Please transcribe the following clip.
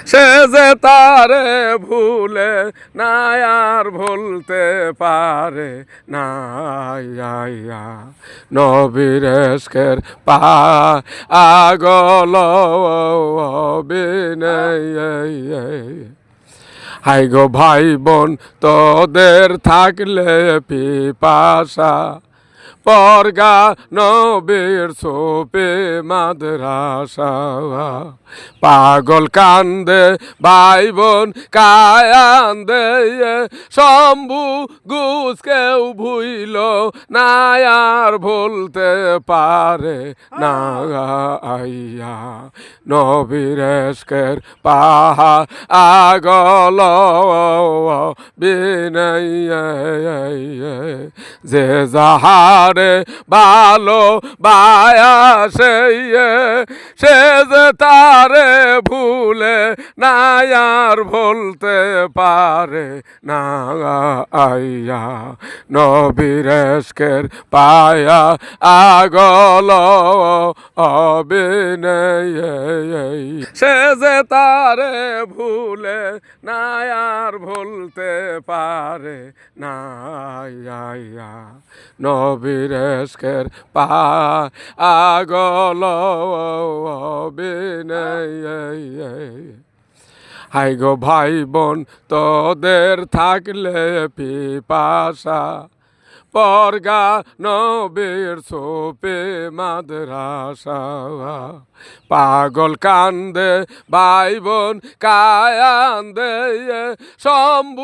সে যে তারে ভুলে না আর ভুলতে পারে না নবীর এশকের পাগল বিনয় হাই গো ভাই বোন তোদের থাকলে পিপাসা পরগা নবীর সোপে মাদ্রাসা পাগল কান্দে ভাই বোন কায়ান্দে শম্ভু গুস কেউ ভুইল না আর ভুলতে পারে না আইয়া নবীর এশকের পাগল বিনয় যে যাহারে ভালো বায়াসে সে যে তারে ভুলে না আর ভুলতে পারে না আইয়া নবীর এশকের পায়া আগল অবিনয় সে যে তারে ভুলে না আর ভুলতে পারে না নবীর এশকের পাগল বিনয় হাই গো ভাই বোন তোদের থাকলে পিপাসা পরগা নবীর সোপে মাদ্রাসা পাগল কান্দে ভাই বোন কায়ান্দে শম্ভু